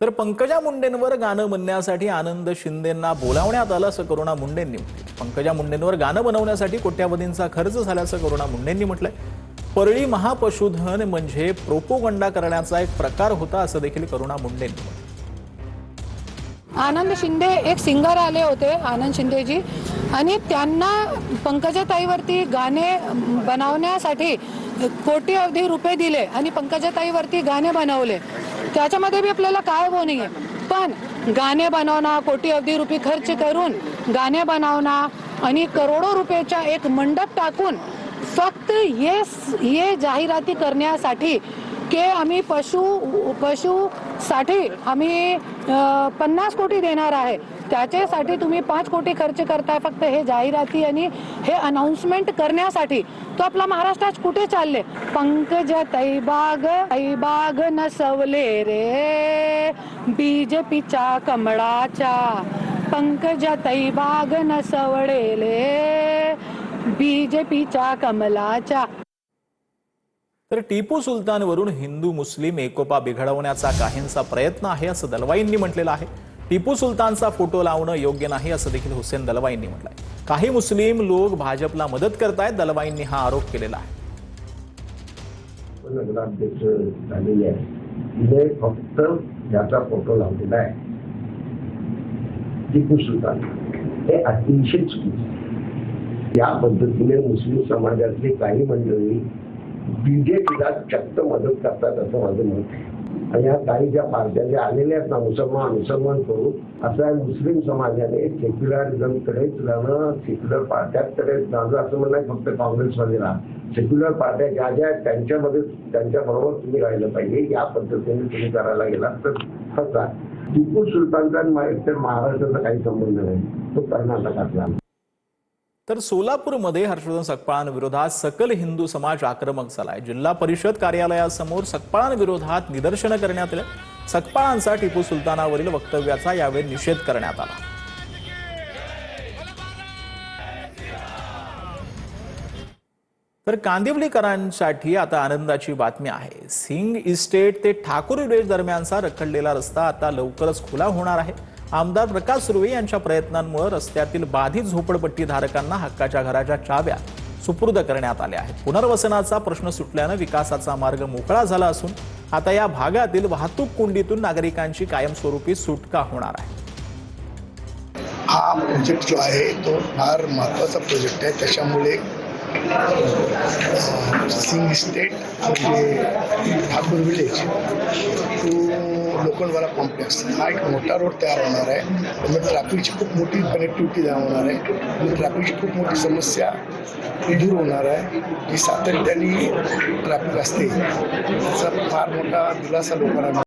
तर पंकजा मुंडेंवर गाणं म्हणण्यासाठी आनंद शिंदेंना बोलावण्यात आलं असं करुणा मुंडेंनी म्हटलं। पंकजा मुंडेंवर गाणं बनवण्यासाठी कोट्यावधींचा खर्च झाल्याचं करुणा मुंडेंनी म्हटलंय। परळी महापशुधन म्हणजे प्रोपोगंडा करण्याचा एक प्रकार होता असं देखील करुणा मुंडेंनी म्हटलं। आनंद शिंदे एक सिंगर आले होते, आनंद शिंदेजी, आणि त्यांना पंकजाताईवरती गाणे बनवण्यासाठी कोटी रुपये दिले आणि पंकजाताईवरती गाणे बनवले। त्याच्यामध्ये भी आपल्याला काय बोलणी आहे, पण गाणे बनवणं, कोटी रुपये खर्च करून गाणे बनवणं आणि करोडो रुपयाचा एक मंडप टाकून फक्त ये जाहिराती करण्यासाठी की आम्ही पशुसाठी आम्ही 50 कोटी देणार आहे, त्याच्यासाठी तुम्ही 5 कोटी खर्च करताय फक्त हे जाहिराती आणि हे अनाउन्समेंट करण्यासाठी। तो आपला महाराष्ट्रात कुठे चालले? पंकजाताई बाग नसवले रे बीजेपीच्या कमळाच्या, पंकजाताई बाग नसवलेले बीजेपीच्या कमलाच्या। तर टिपू सुलतानवरून हिंदू मुस्लिम एकोपा बिघडवण्याचा काहींचा प्रयत्न आहे असं दलवाईंनी म्हटलेलं आहे। टिपू सुलतानचा फोटो लावणं योग्य नाही असं देखील हुसेन दलवाईंनी म्हटलंय। काही मुस्लिम लोक भाजपला मदत करतायत, दलवाईंनी हा आरोप केलेला आहे। फक्त ज्याचा फोटो लावलेला आहे टिपू सुलतान, हे अतिशय चुकीचं। या पद्धतीने मुस्लिम समाजातली काही मंडळी बीजेपीला चक्क मदत करतात असं माझं मत आहे। आणि या काही ज्या पार्ट्या ज्या आलेल्या आहेत ना, मुसलमान करून असं मुस्लिम समाजाने सेक्युलरिझमकडेच जाणं, सेक्युलर पार्ट्यांकडेच जाणं असं म्हणणं आहे। फक्त काँग्रेसमध्ये राहा, सेक्युलर पार्ट्या ज्या ज्या आहेत त्यांच्यामध्ये त्यांच्याबरोबर तुम्ही राहिलं पाहिजे। या पद्धतीने तुम्ही करायला गेलात तर फसा। टिपू सुलतानचा एकतर महाराष्ट्राचा काही संबंध नाही, तो कर्नाटकातला। तर सोलापूरमध्ये हर्षवर्धन सकपाळांविरोधात सकल हिंदू समाज आक्रमक झालाय। जिल्हा परिषद कार्यालयासमोर सकपाळांविरोधात निदर्शनं करण्यात आली। सकपाळांचा टिपू सुलतानावरील वक्तव्याचा यावेळी निषेध करण्यात आला। तर कांदिवलीकरांसाठी आता आनंदाची बातमी आहे। सिंग इस्टेट ते ठाकूर विलेज दरम्यानचा रखडलेला रस्ता आता लवकरच खुला होणार आहे। आमदार प्रकाश सुर्वे यांच्या प्रयत्नांमुळे रस्त्यातील बाधित झोपडपट्टी धारकांना हक्काच्या घराच्या चाव्या सुपूर्द करण्यात आल्या आहेत। पुनर्वसनाचा प्रश्न सुटल्याने विकासाचा मार्ग मोकळा झाला असून आता या भागातील वाहतूक कोंडीतून नागरिकांची कायमस्वरूपी सुटका होणार आहे। हा प्रोजेक्ट जो आहे तो फार महत्त्वाचा प्रोजेक्ट आहे। त्याच्यामुळे सिंग इस्टेट म्हणजे Thakur village to Lokhandwala complex हा एक मोठा रोड तयार होणार आहे। त्यामुळे ट्रॅफिकची खूप मोठी कनेक्टिव्हिटी तयार होणार आहे आणि ट्रॅफिकची खूप मोठी समस्या दूर होणार आहे। जी सातत्याने ट्रॅफिक असते त्याचा फार मोठा दिलासा लोकांना